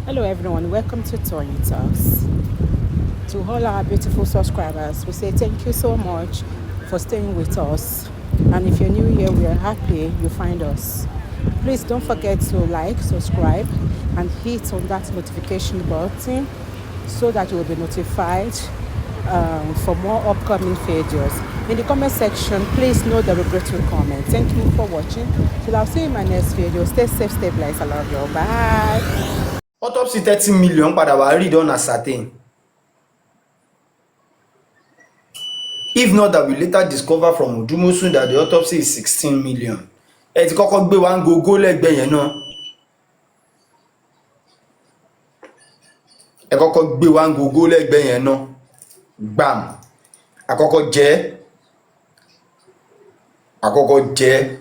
Hello everyone, welcome to Tony Talks. To all our beautiful subscribers, we say thank you so much for staying with us. And if you're new here, we are happy you find us. Please don't forget to like, subscribe, and hit on that notification button so that you will be notified for more upcoming videos. In the comment section, please know the regretful comment. Thank you for watching. Till I'll see you in my next video. Stay safe, stay blessed. I love you. Bye. Autopsy 30 million padà wá read on ascertain. If not that we later discover from Odumosun that the autopsy is 16 million. Ẹ ti kọ́kọ́ gbé wa ń gogo lẹ́gbẹ̀ẹ́ yẹn náà. Ẹ kọ́kọ́ gbé wa ń gogo lẹ́gbẹ̀ẹ́ yẹn náà. Gbàm. Àkọ́kọ́ jẹ́.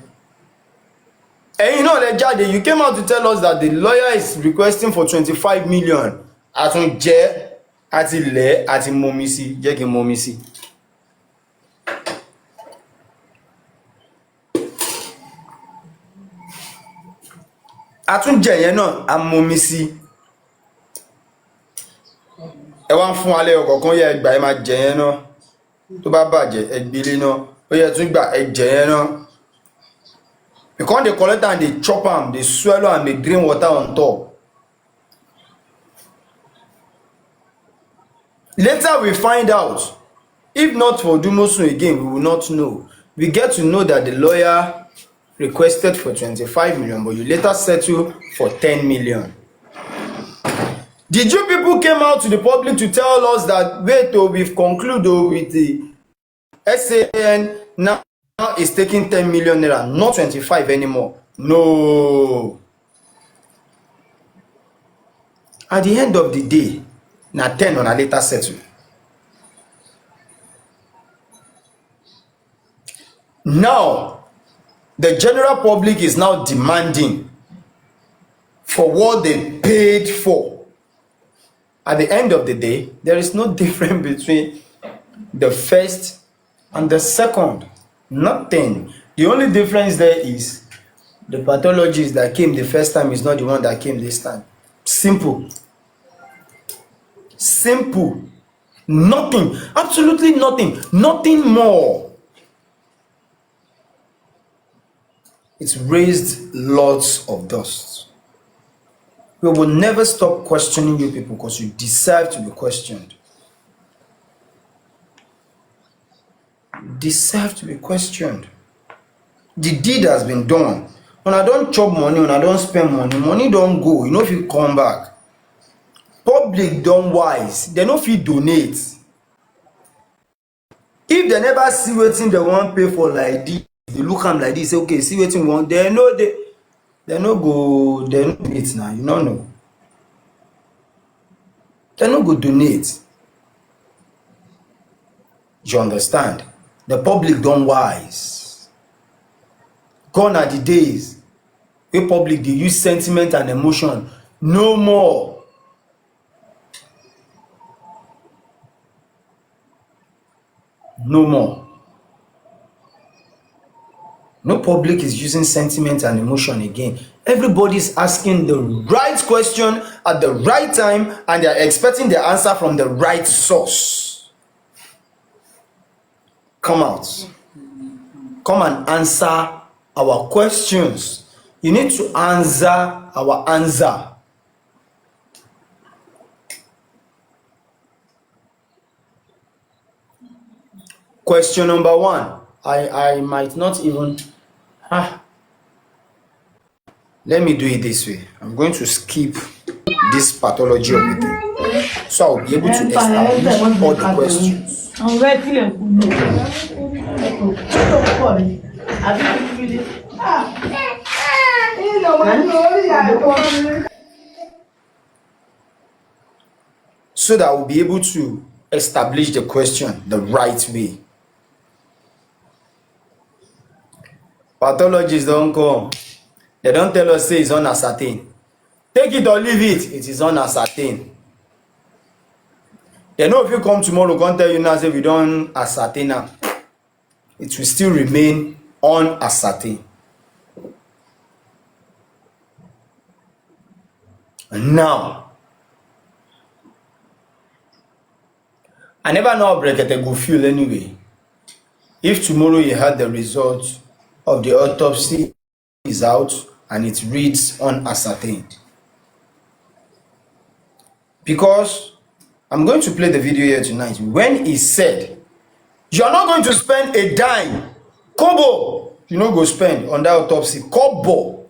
Ẹ̀yin náà lẹ jáde, you came out to tell us that the lawyer is requesting for 25 million. Àtún jẹ́, àti lẹ̀, àti momi sí, jẹ́ kí n momi sí. Àtún jẹ́ yẹn náà, a momi sí. Ẹ wá ń fún wa lẹ́yọ kọ̀ọ̀kan yẹ ẹgbà ẹ máa jẹ yẹn náà. Tó bá bàjẹ́ ẹgbélé náà, ó yẹ tún gbà ẹ jẹ yẹn náà. Because they collect and they chop them, they swallow and they drink water on top. Later we find out, if not for Odumosun again, we will not know. We get to know that the lawyer requested for 25 million, but you later settle for 10 million. Did you people came out to the public to tell us that, wait, we've concluded with the SAN now is taking 10 million naira, not 25 anymore? No. At the end of the day, na 10 on a later settle. Now, the general public is now demanding for what they paid for. At the end of the day, there is no difference between the first and the second. Nothing. The only difference there is the pathologist that came the first time is not the one that came this time. Simple. Simple. Nothing. Absolutely nothing. Nothing more. It's raised lots of dust. We will never stop questioning you people because you deserve to be questioned. Deserve to be questioned. The deed has been done. When I don't chop money, when I don't spend money, money don't go. You know if you come back. Public don't wise. They know if you donate. If they never see wetin they want pay for like this, they look am like this, say okay, see wetin we want. They know they no go donate now. You don't know. They no go donate. You understand? The public don't wise. Gone are the days where public they use sentiment and emotion. No more. No more. No public is using sentiment and emotion again. Everybody's asking the right question at the right time and they are expecting the answer from the right source. Come out. Come and answer our questions. You need to answer our answer. Question number 1. I might not even... Let me do it this way. I'm going to skip this pathology of the thing. So I'll be able to establish all the questions. So that we'll be able to establish the question the right way. Pathologists don't come. They don't tell us say it's unascertained. Take it or leave it, it is unascertained. They know if you come tomorrow, can't tell you now say we don't ascertain now. It will still remain unascertained. And now, I never know how Brekete go feel anyway. If tomorrow you had the result of the autopsy is out and it reads unascertained. Because I'm going to play the video here tonight when he said, you are not going to spend a dime, kobo, you no go spend on that autopsy, kobo.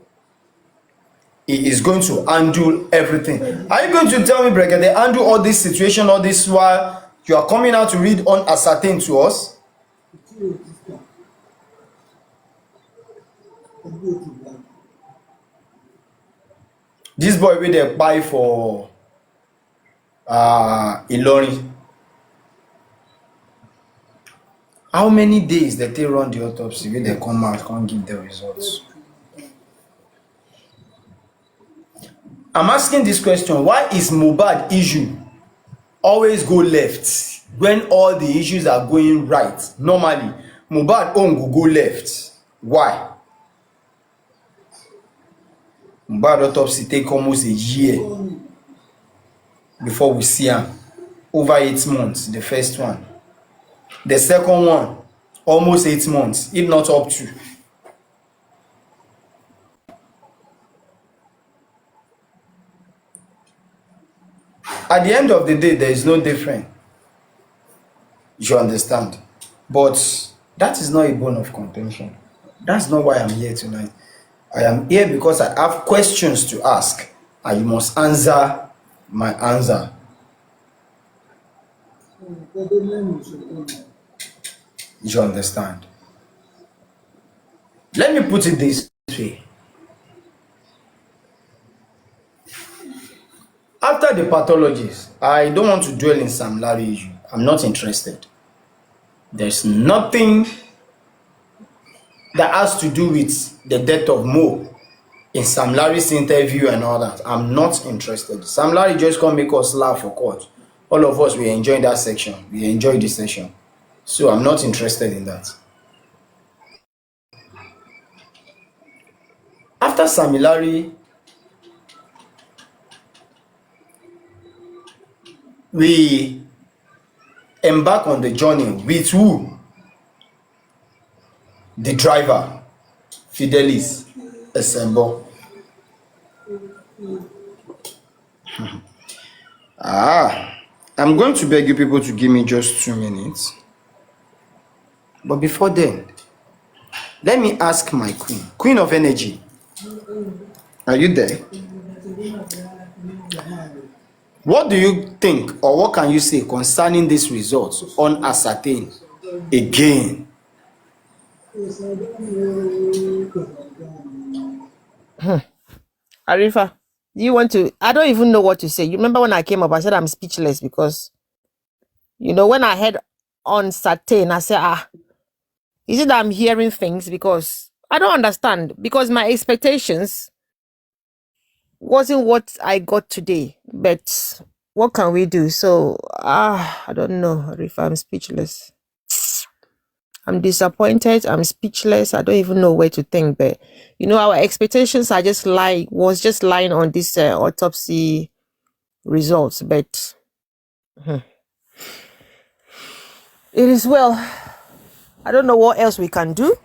He is going to undo everything. Are you going to tell me, Brekete, undo all this situation, all this while you are coming out to read unascertained to us? This boy wey dey kpai for Ilorin, how many days dem take run the autopsy wey dem come out come give the results? I'm asking this question, why is Mohbad issue always go left when all the issues are going right? Normally Mohbad own go left. Why? Mohbad autopsy take almost a year before we see am. Over 8 months, the first one. The second one, almost 8 months, if not up to. At the end of the day, there is no difference. You understand? But that is not a bone of contention. That's not why I'm here tonight. I am here because I have questions to ask, and you must answer my answer. You understand? Let me put it this way. After the pathologies, I don't want to dwell in Sam Larry issue. I'm not interested. There's nothing that has to do with the death of Mo in Sam Larry's interview and all that. I'm not interested. Sam Larry just come make us laugh for court. All of us, we enjoy that section. We enjoy this section. So I'm not interested in that. After Sam Larry, we embark on the journey with who? The driver, Fidelis Esembo. I'm going to beg you people to give me just 2 minutes. But before then, let me ask my queen of energy. Are you there? What do you think, or what can you say concerning these results unascertained again? Arifa, you want to? I don't even know what to say. You remember when I came up, I said I'm speechless because, when I heard uncertain, I said, is it that I'm hearing things? Because I don't understand. Because my expectations wasn't what I got today. But what can we do? So, I don't know, Arifa, I'm speechless. I'm disappointed. I'm speechless. I don't even know where to think. But our expectations are was just lying on this autopsy results. But it is well. I don't know what else we can do.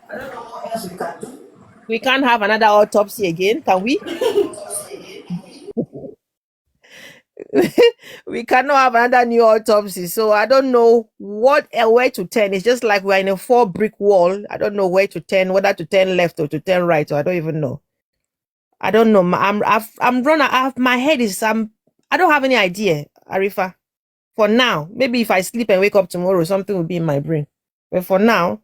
We can't have another autopsy again, can we? We cannot have another new autopsy. So I don't know where to turn. It's just like we're in a 4-brick wall. I don't know where to turn, whether to turn left or to turn right, or I don't even know. I don't know. I'm run. My head is. I don't have any idea, Arifa. For now, maybe if I sleep and wake up tomorrow, something will be in my brain. But for now,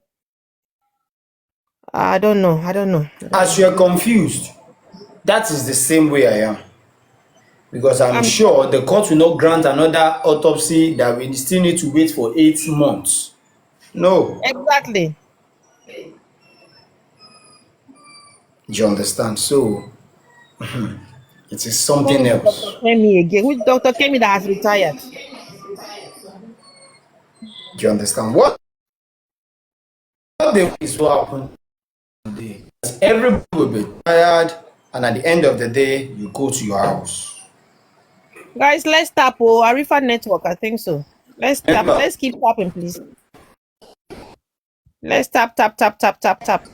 I don't know. As you're confused, that is the same way I am. Because I'm sure the court will not grant another autopsy that we still need to wait for 8 months. No. Exactly. You understand? So, it is something else. Dr. Kemi again. Which Dr. Kemi that has retired? Do you understand? What is what happened today? Everybody will be tired, and at the end of the day, you go to your house. Guys, let's tap Arifa network. I think so. Let's tap. Remember, Let's keep tapping, please. Let's tap, tap, tap, tap, tap, tap.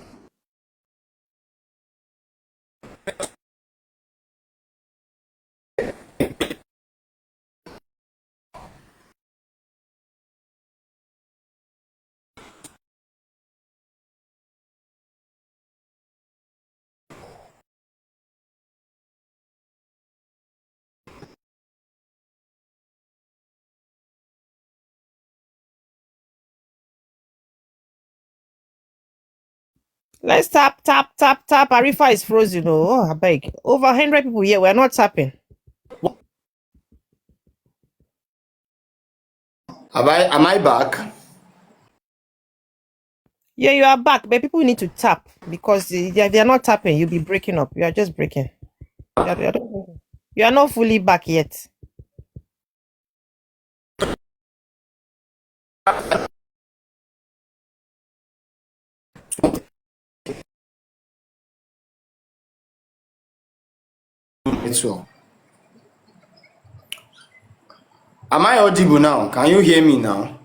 Let's tap, tap, tap, tap. Arifa is frozen. Oh, I beg. Over 100 people here. We're not tapping. am I back? Yeah, you are back, but people need to tap because they're not tapping. You'll be breaking up. You are just breaking. You are not fully back yet. So, am I audible now? Can you hear me now?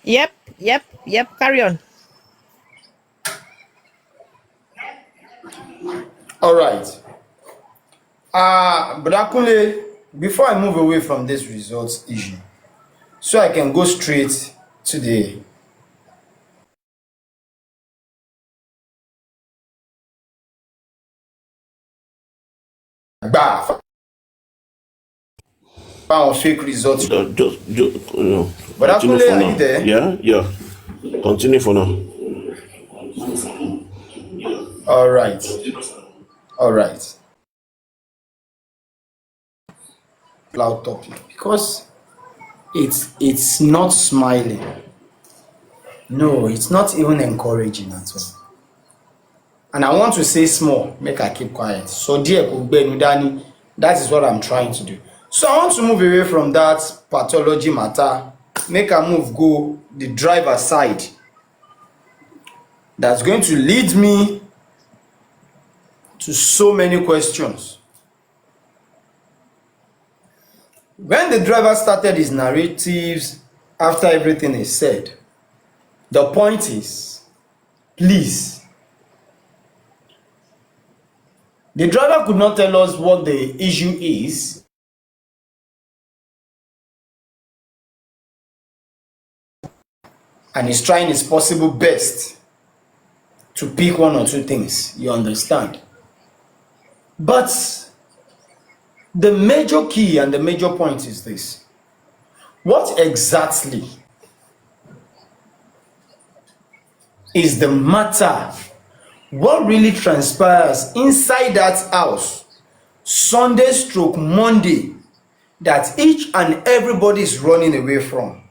Yep, yep, yep. Carry on. All right. But Akunle, before I move away from this results issue, so I can go straight to the bar found fake results. But Continue Akunle, for are now. you there? Yeah. Continue for now. All right. Cloud topic because it's not smiling. No, it's not even encouraging at all. And I want to say small, make I keep quiet. So dear Dani, that is what I'm trying to do. So I want to move away from that pathology matter, make a move go the driver side. That's going to lead me to so many questions. When the driver started his narratives after everything is said, the point is, please, the driver could not tell us what the issue is, and he's trying his possible best to pick one or two things, you understand. But the major key and the major point is this: what exactly is the matter? What really transpires inside that house Sunday stroke Monday that each and everybody is running away from?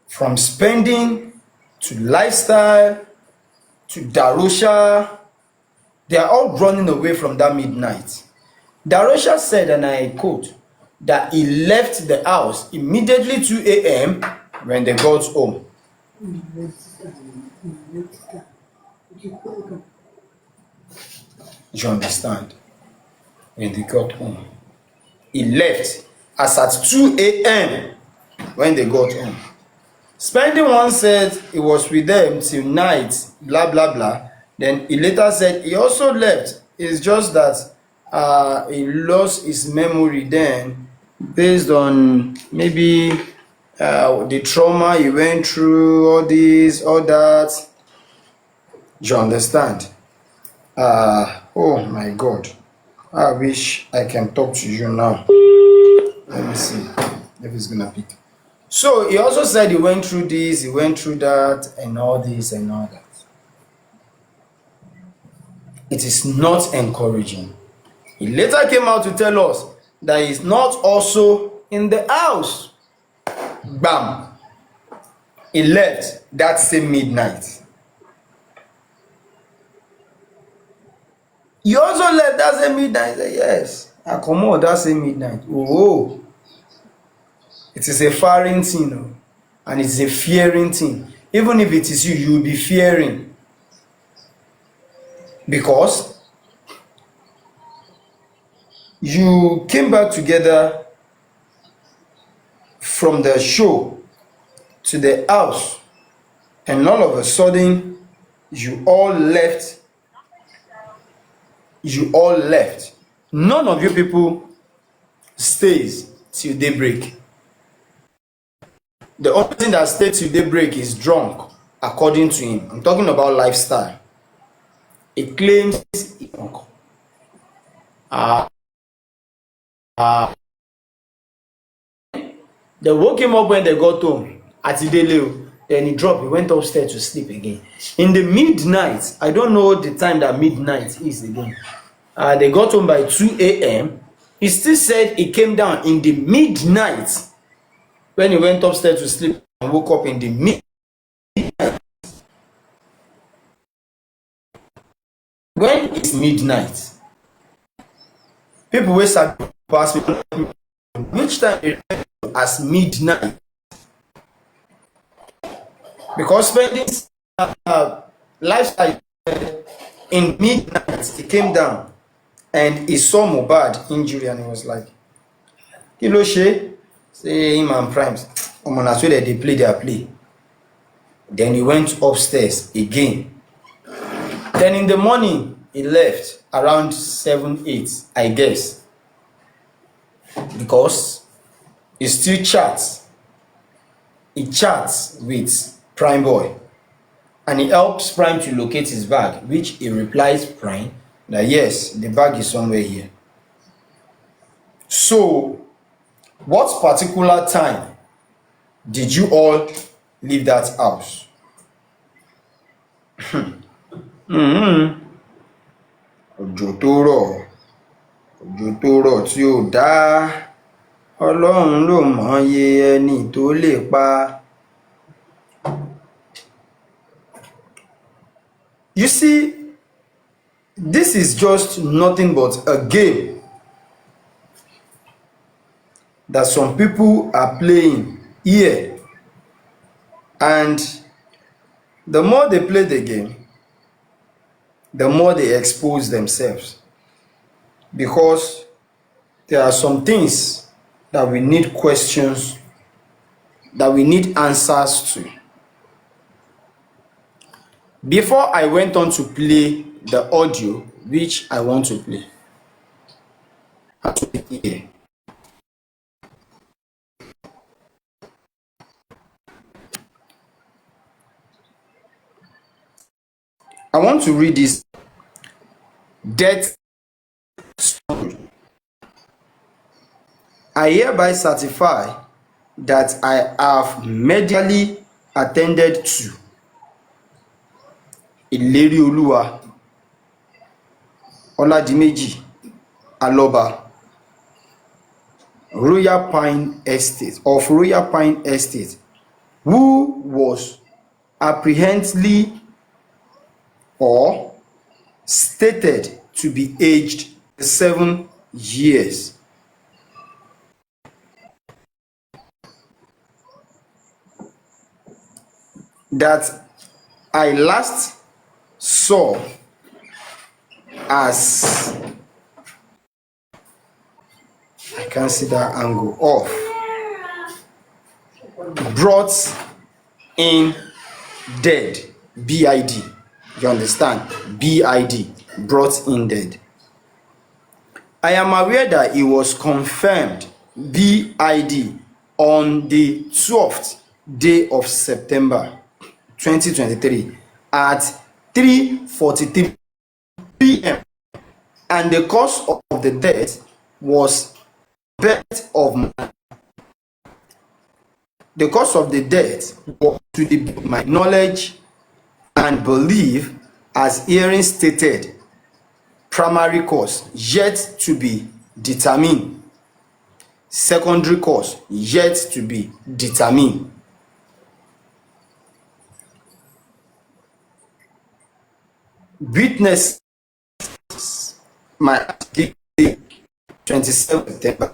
From spending to lifestyle to Darosha, they are all running away from that midnight. Darosha said, and I quote, that he left the house immediately 2 a.m. when they got home. You understand? When they got home. He left as at 2 a.m. when they got home. Spending one said he was with them till night, blah, blah, blah. Then he later said he also left. It's just that he lost his memory then based on maybe the trauma he went through, all this, all that. You understand? Oh my God. I wish I can talk to you now. Let me see if it's gonna pick. So he also said he went through this, he went through that, and all this and all that. It is not encouraging. He later came out to tell us that he's not also in the house. Bam! He left that same midnight. You also left that same midnight? Said, yes, I come out that same midnight. Oh, it is a fearing thing, and it's a fearing thing. Even if it is you, you will be fearing. Because You came back together from the show to the house, and all of a sudden you all left. None of you people stays till daybreak. The only thing that stays till daybreak is drunk, according to him. I'm talking about lifestyle. He claims he's drunk. They woke him up when they got home at Ideleo. Then he dropped. He went upstairs to sleep again. In the midnight, I don't know the time that midnight is again. They got home by 2 a.m. He still said he came down in the midnight when he went upstairs to sleep and woke up in the midnight. When it's midnight, people will start pass me which time they refer to as midnight, because spending lifestyle in midnight, he came down and he saw Mohbad injury and he was like, kí ló ṣe? Say him and Primes, na so that they play their play. Then he went upstairs again. Then in the morning, he left around 7, 8, I guess, because he still chats. He chats with Prime Boy, and he helps Prime to locate his bag, which he replies Prime that yes, the bag is somewhere here. So, what particular time did you all leave that house? Òjò tó rọ̀ tí ò dá, Ọlọ́run ló mọye ẹni tó lè pa. You see, this is just nothing but a game that some people are playing here, and the more they play the game, the more they expose themselves, because there are some things that we need questions, that we need answers to. Before I went on to play the audio, which I want to play, I want to read this death story. I hereby certify that I have medically attended to Ìlérí Olúwa Ọládìméjì Aloba, Royal Pine Estate, who was apprehensively or stated to be aged 7 years. That I last saw as, I can't see that angle off, brought in dead, BID. You understand? BID, brought in dead. I am aware that it was confirmed BID on the 12th day of September 2023 at 3:43 p.m. and the cause of the death was birth of man. The cause of the death was, to my knowledge and belief, as hearing stated, primary cause yet to be determined, secondary cause yet to be determined. Witness my 27 September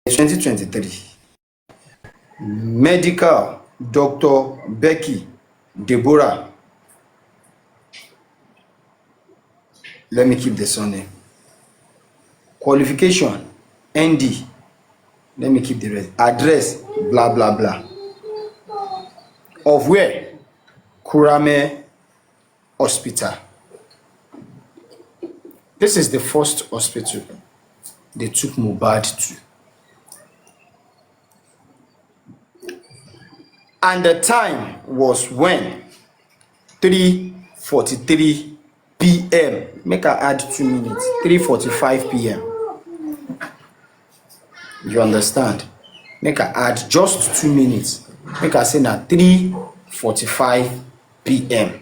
2023. Medical Dr. Becky Deborah. Let me keep the surname. qualification, ND. Let me keep the rest. Address, blah blah blah. Of where? Kurame Hospital. This is the first hospital they took Mohbad to. And the time was when? 3:43 p.m. Make I add 2 minutes. 3:45 p.m. You understand? Make I add just 2 minutes. Make I say na 3:45 p.m.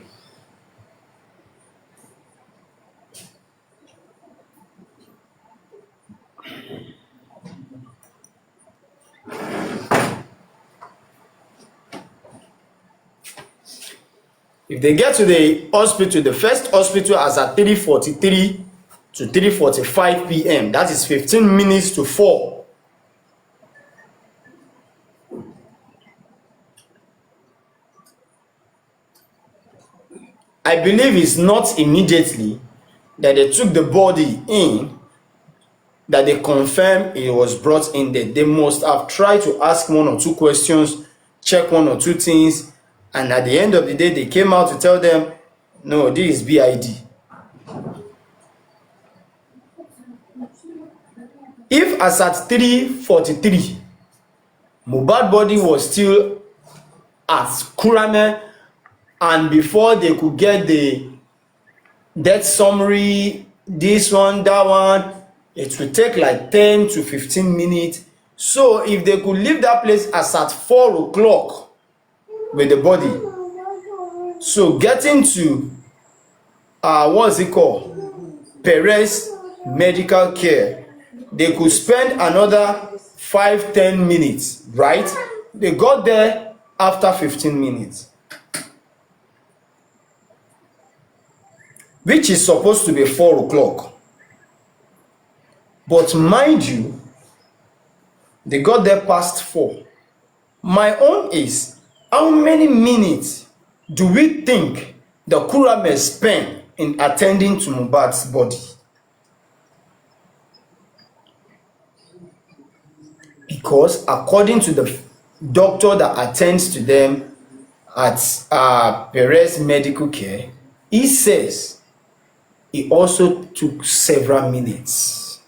If they get to the hospital, the first hospital as at 3:43 to 3:45 p.m. That is 15 minutes to 4. I believe it's not immediately that they took the body in that they confirm it was brought in there. They must have tried to ask 1 or 2 questions, check 1 or 2 things, and at the end of the day, they came out to tell them, no, this is BID. If as at 3:43, Mohbad body was still at Kurame, and before they could get the death summary, this one, that one, it will take like 10 to 15 minutes. So if they could leave that place as at 4 o'clock with the body, so getting to what's it called, Perez Medical Care, they could spend another 5-10 minutes, right? They got there after 15 minutes, which is supposed to be 4 o'clock. But mind you, they got there past 4. My own is, how many minutes do we think the Kurame spent in attending to Mohbad's body? Because according to the doctor that attends to them at Perez Medical Care, he says it also took several minutes.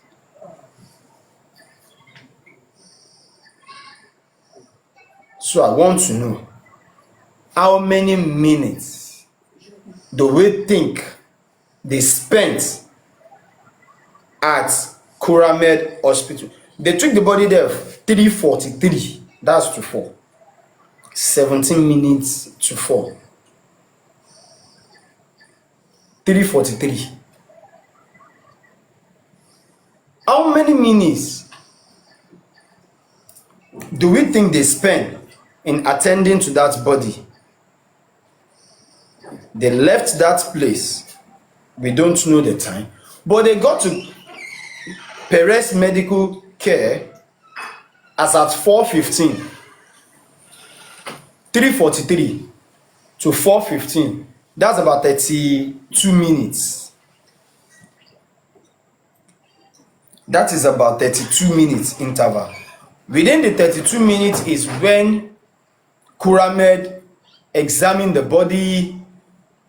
So I want to know, how many minutes do we think they spent at Kuramed Hospital? They took the body there 3:43, that's to 4. 17 minutes to 4. 3:43. How many minutes do we think they spent in attending to that body? They left that place. We don't know the time, but they got to Perez Medical Care as at 4:15. 3:43 to 4:15. That's about 32 minutes. That is about 32 minutes interval. Within the 32 minutes is when Kuramed examined the body,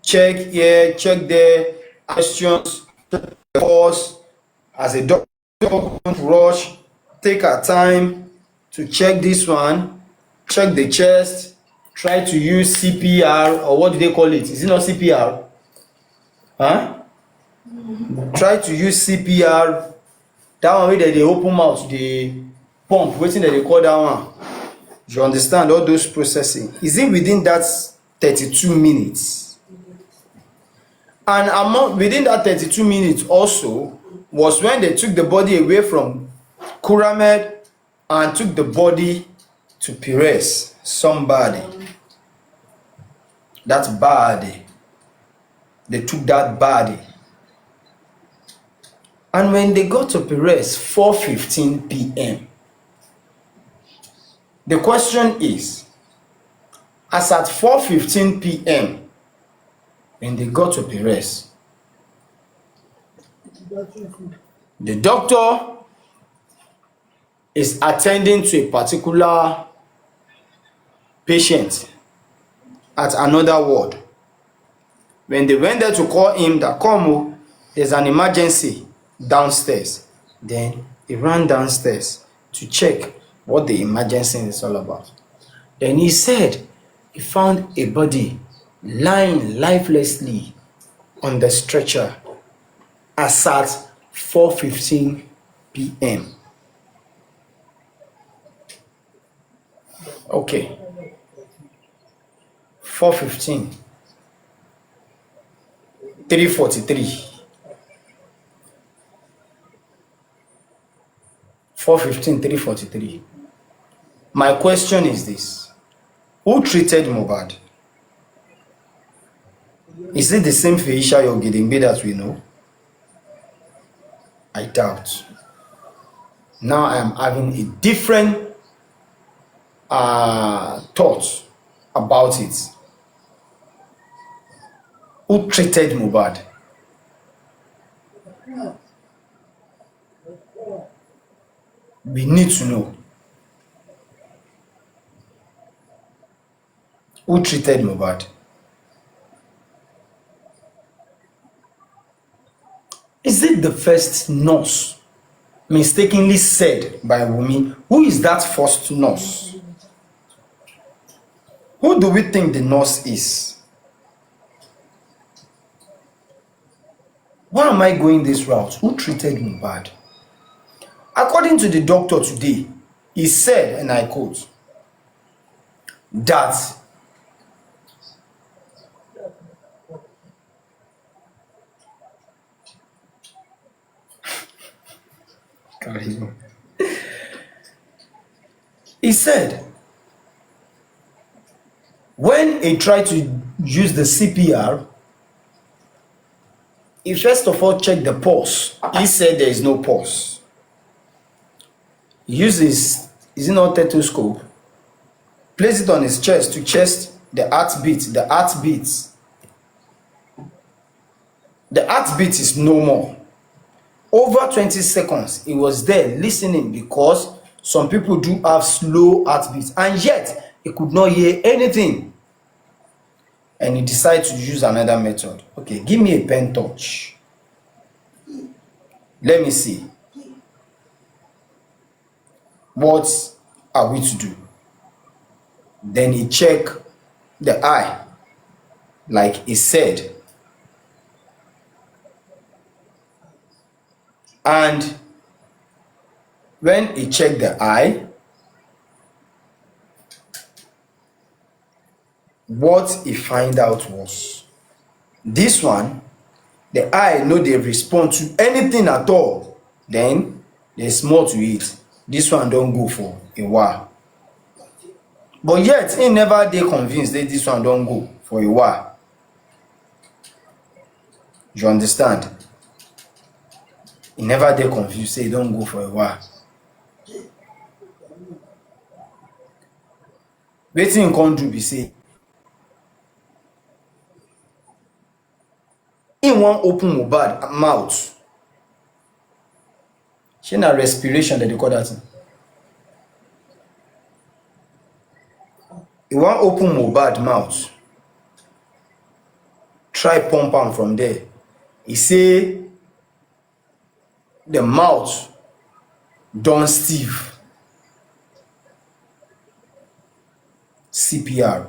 check here, check there, questions, pause. As a doctor, don't rush, take our time to check this one, check the chest, try to use CPR, or what do they call it? Is it not CPR? Huh? Try to use CPR. That one where they open mouth, the pump, wetin dem dey call that one? You understand all those processing? Is it within that 32 minutes? And within that 32 minutes also was when they took the body away from Kuramed and took the body to Perez. Somebody. That body. They took that body. And when they got to Perez, 4:15 p.m. The question is, as at 4:15 p.m., when they got to Perez, The doctor is attending to a particular patient at another ward. When they went there to call him that come o, there's an emergency downstairs. Then he ran downstairs to check what the emergency is all about. Then he said he found a body lying lifelessly on the stretcher as at 4:15 p.m. Okay, 4:15, 3:43, 4:15, 3:43. My question is this: who treated Mohbad? Is it the same Feisha Yogidimbe that we know? I doubt. Now I am having a different thought about it. Who treated Mohbad? We need to know. Who treated Mohbad? Is it the first nurse mistakenly said by Wunmi? Who is that first nurse? Who do we think the nurse is? Why am I going this route? Who treated Mohbad? According to the doctor today, he said, and I quote, that he said when he tried to use the CPR, he first of all checked the pulse. He said there is no pulse. He uses, is it not stethoscope? Place it on his chest to test the heartbeat. The heartbeat is normal. Over 20 seconds, he was there listening, because some people do have slow heartbeats, and yet he could not hear anything. And he decided to use another method. Okay, give me a pen touch. Let me see. What are we to do? Then he checked the eye, like he said. And when he checked the eye, what he find out was this one, the eye no dey respond to anything at all. Then there's more to it. This one don go for a while, but yet he never dey convinced that this one don go for a while. You understand? He never dey confused say he don go for a while. Wetin he come do be say he wan open Mohbad mouth. Shey na respiration dem dey call that thing? He wan open Mohbad mouth, try pump am from there. He say the mouth don stiff. CPR.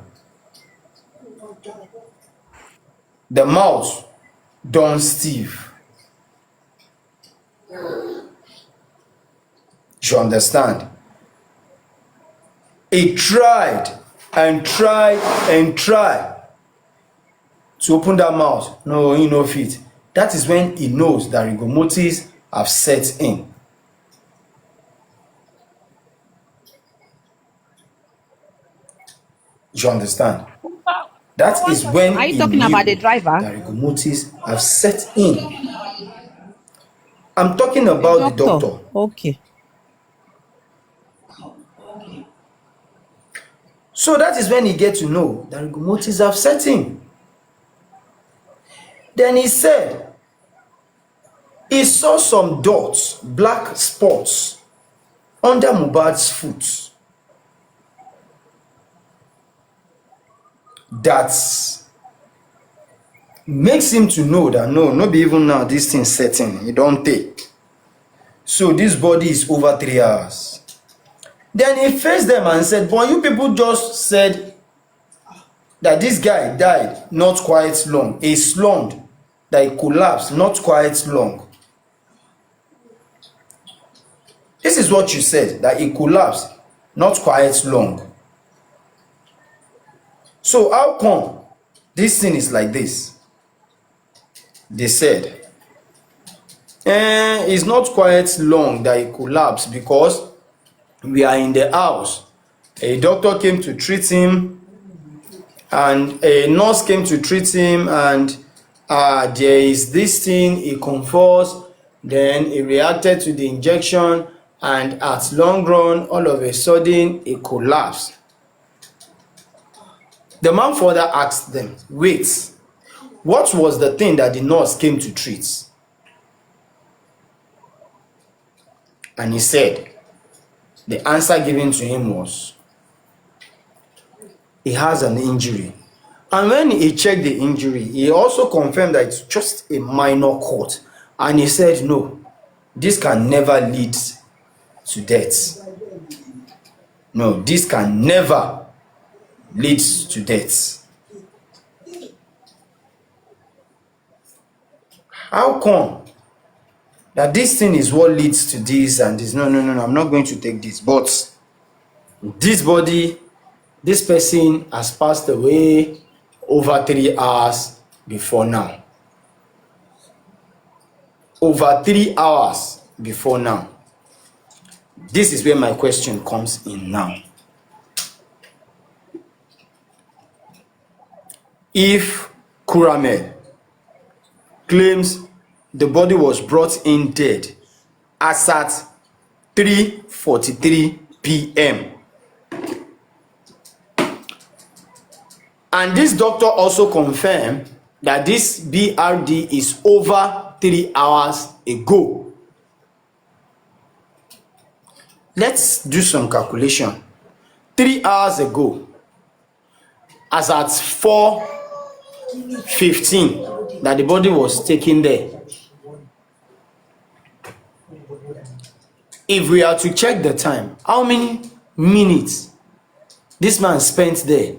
The mouth don stiff. You understand? He tried and tried and tried to open that mouth. No, he no fit. That is when he knows that rigor mortis have set in. You understand? That is when Are you he talking knew about the driver? that rigor mortis have set in. I'm talking about the doctor. Okay. So that is when he get to know that rigor mortis have set in. Then he said he saw some dots, black spots under Mohbad's foot that makes him to know that no be even now this thing setting, e don take. So this body is over 3 hours. Then he faced them and said, but you people just said that this guy died not quite long. He slumped, that he collapsed not quite long. This is what you said, that he collapsed not quite long. So how come this thing is like this? They said, it's not quite long that he collapsed because we are in the house. A doctor came to treat him and a nurse came to treat him, and there is this thing, he convulsed, then he reacted to the injection, and at long run, all of a sudden, he collapsed. The man further asked them, wait, what was the thing that the nurse came to treat? And he said, the answer given to him was, he has an injury. And when he checked the injury, he also confirmed that it's just a minor cut. And he said, no, this can never lead to death. No, this can never lead to death. How come that this thing is what leads to this and this? No, I'm not going to take this. But this body, this person has passed away over 3 hours before now. Over 3 hours before now. This is where my question comes in now. If Coroner claims the body was brought in dead as at 3:43 p.m. and this doctor also confirmed that this BRD is over 3 hours ago, let's do some calculation. 3 hours ago, as at 4:15 that the body was taken there. If we are to check the time, how many minutes this man spent there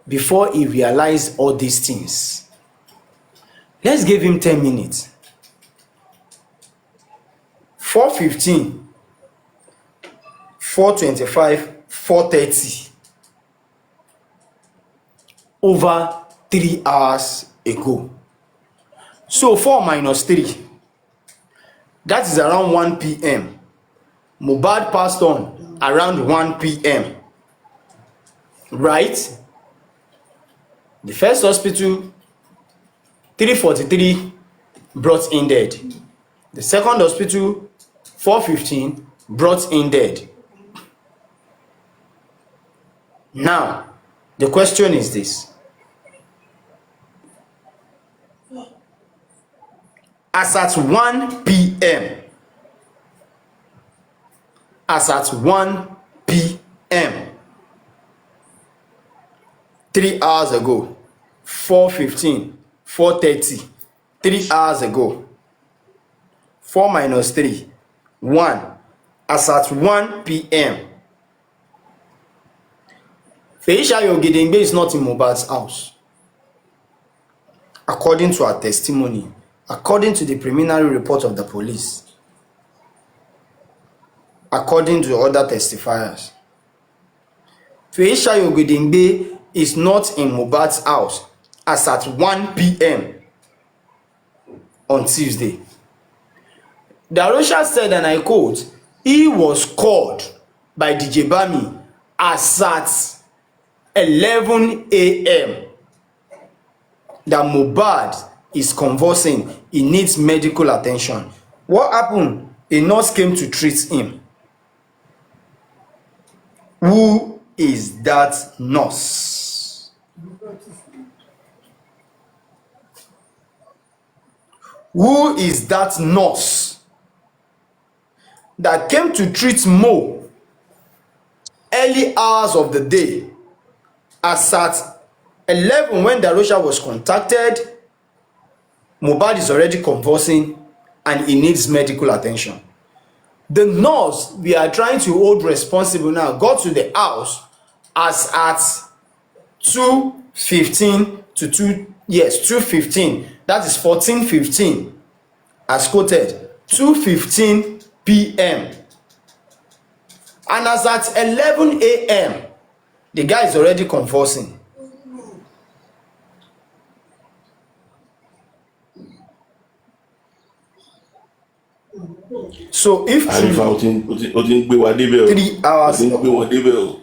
before he realized all these things? Let's give him 10 minutes. 4:15, 4:25, 4:30. Over 3 hours ago. So 4 minus 3, that is around 1 p.m. Mohbad passed on around 1 p.m. Right? The first hospital, 3:43, brought in dead. The second hospital, 4:15, brought in dead. Now, the question is this. As at 1 p.m. As at 1 p.m. 3 hours ago. 4:15, 4:30. 3 hours ago. 4 minus 3, 1. As at 1 p.m. Feishayo Ogedengbe is not in Mohbad's house. According to her testimony, according to the preliminary report of the police, according to other testifiers, Feishayo Ogedengbe is not in Mohbad's house as at 1 p.m. on Tuesday. Darosha said, and I quote, he was called by DJ Bami as at 11 a.m. that Mohbad is convulsing, he needs medical attention. What happened? A nurse came to treat him. Who is that nurse? Who is that nurse that came to treat Mo early hours of the day? As at 11 when Darosha was contacted, Mohbad is already convulsing and he needs medical attention. The nurse we are trying to hold responsible now got to the house as at 2:15 to 2:15. That is 14:15 as quoted. 2:15 p.m. And as at 11 a.m. the guy is already convulsing. So if Arifa, o ti ń gbé wa débẹ̀ o. 3 hours O ti ń gbé wọn débẹ̀ o.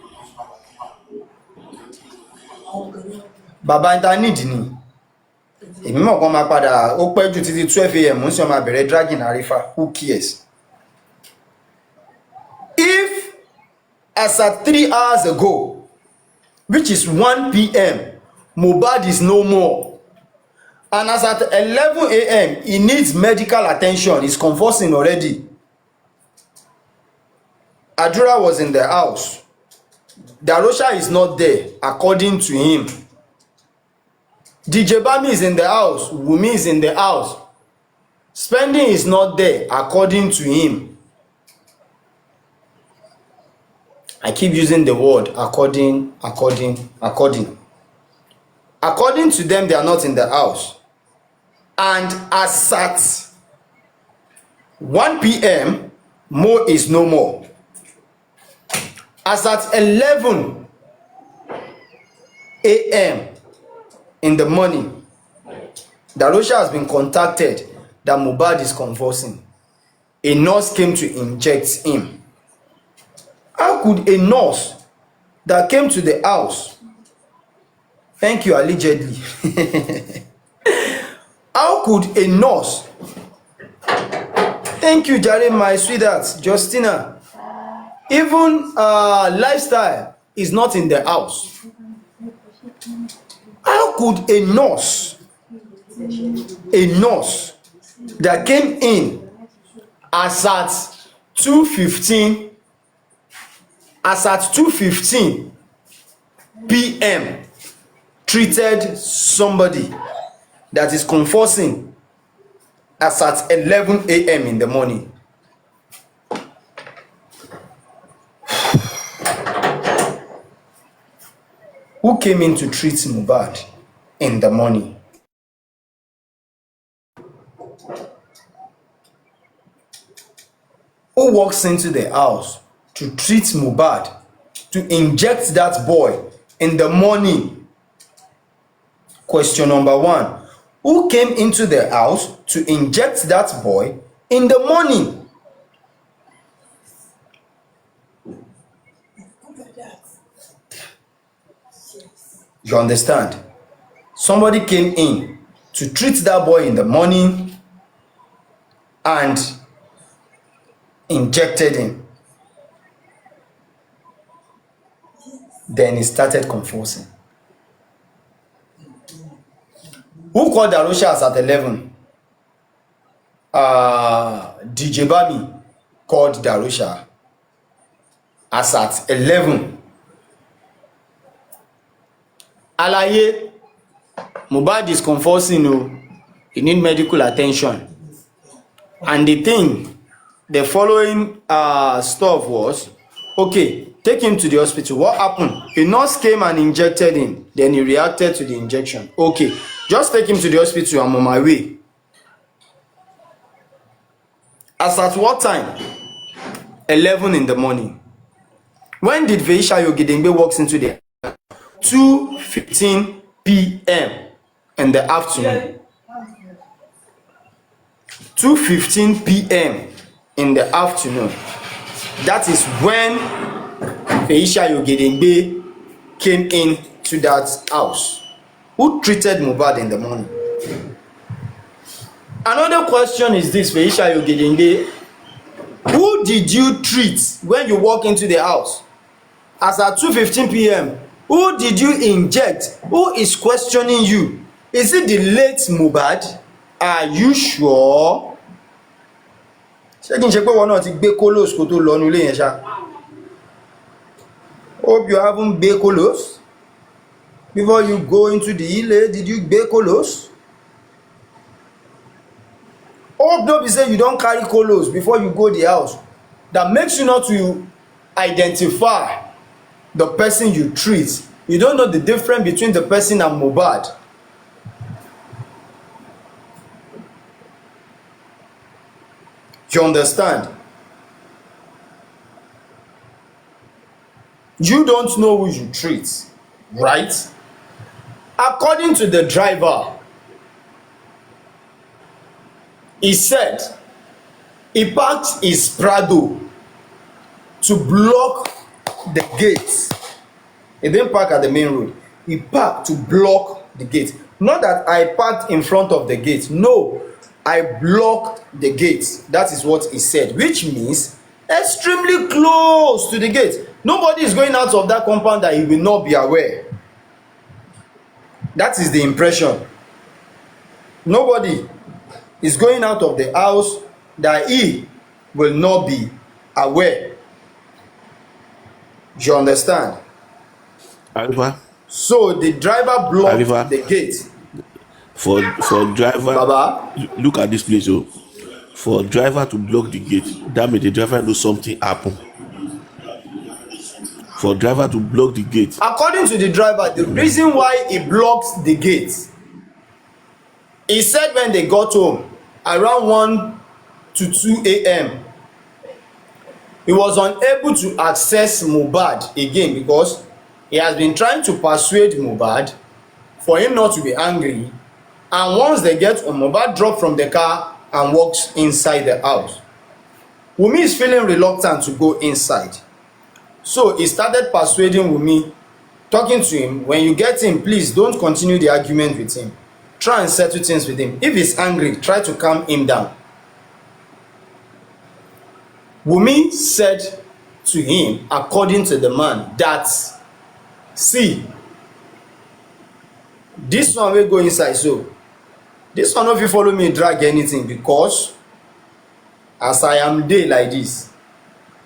bàbá internet ni èmi mọ̀ kàn máa padà ó pẹ́ jù títí 12 a.m. ń sọ máa bẹ̀rẹ̀ dragging Arifa, who cares? If as at 3 hours ago, which is 1 p.m., Mohbad is no more, and as at 11 a.m. he needs medical attention, he's convulsing already. Adura was in the house. Darosha is not there according to him. DJ Bami is in the house. Wumi is in the house. Spending is not there according to him. I keep using the word according. According to them, they are not in the house. And as at 1 p.m., Mo is no more. As at 11 a.m. in the morning, Darosha has been contacted that Mohbad is convulsing. A nurse came to inject him. How could a nurse that came to the house, thank you, allegedly, how could a nurse, thank you, Jare, my sweetheart, Justina, even lifestyle is not in the house. How could a nurse that came in as at 2:15 p.m. treated somebody that is convulsing as at 11 a.m. in the morning? Who came in to treat Mohbad in the morning? Who walks into the house to treat Mohbad, to inject that boy in the morning? Question number 1. Who came into the house to inject that boy in the morning? You understand? Somebody came in to treat that boy in the morning and injected him. Then he started convulsing. Who called Darosha at 11? DJ Bami called Darosha as at 11. Alaye, Mohbad is convulsing, he need medical attention. And the following stuff was, okay, take him to the hospital. What happened? A nurse came and injected him. Then he reacted to the injection. Okay, just take him to the hospital. I'm on my way. As at what time? 11 in the morning. When did Veisha Yogidengbe walks into the 2:15 p.m. in the afternoon. 2:15 p.m. in the afternoon. That is when Veisha Yogidengbe came in to that house. Who treated Mohbad in the morning? Another question is this, Veisha Yogidengbe. Who did you treat when you walk into the house? As at 2:15 p.m., who did you inject? Who is questioning you? Is it the late Mohbad? Are you sure? Ṣé kí n ṣe pé wọn náà ti gbé kolos kó tó lọ nílé yẹn ṣá? Hope you haven't gbé kolos before you go into the ile. Did you gbé kolos? Hope no be say you don carry kolos before you go the house that makes you not to identify the person you treat. You don't know the difference between the person and Mohbad. You understand? You don't know who you treat, right? According to the driver, he said he parked his Prado to block the gate. He didn't park at the main road. He parked to block the gate. Not that I parked in front of the gate. No, I blocked the gate. That is what he said, which means extremely close to the gate. Nobody is going out of that compound that he will not be aware. That is the impression. Nobody is going out of the house that he will not be aware. You understand? Arifa. So the driver blocked Arifa. the gate. For driver, Baba, look at this place. Oh, for driver to block the gate, that means the driver knows something happen. For driver to block the gate, according to the driver, the reason why he blocked the gate, he said when they got home around 1 to 2 a.m. he was unable to access Mohbad again because he has been trying to persuade Mohbad for him not to be angry, and once they get home, Mohbad dropped from the car and walks inside the house. Wunmi is feeling reluctant to go inside, so he started persuading Wunmi, talking to him, when you get him, please don't continue the argument with him, try and settle things with him. If he's angry, try to calm him down. Wunmi said to him, according to the man, that see, this one will go inside, so this one no fit follow me drag anything, because as I am dey like this,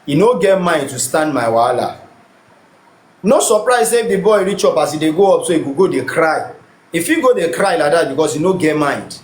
he no get mind to stand my wahala. No surprise if the boy reach up, as he dey go up, so he go dey cry. If he go dey cry like that because he no get mind.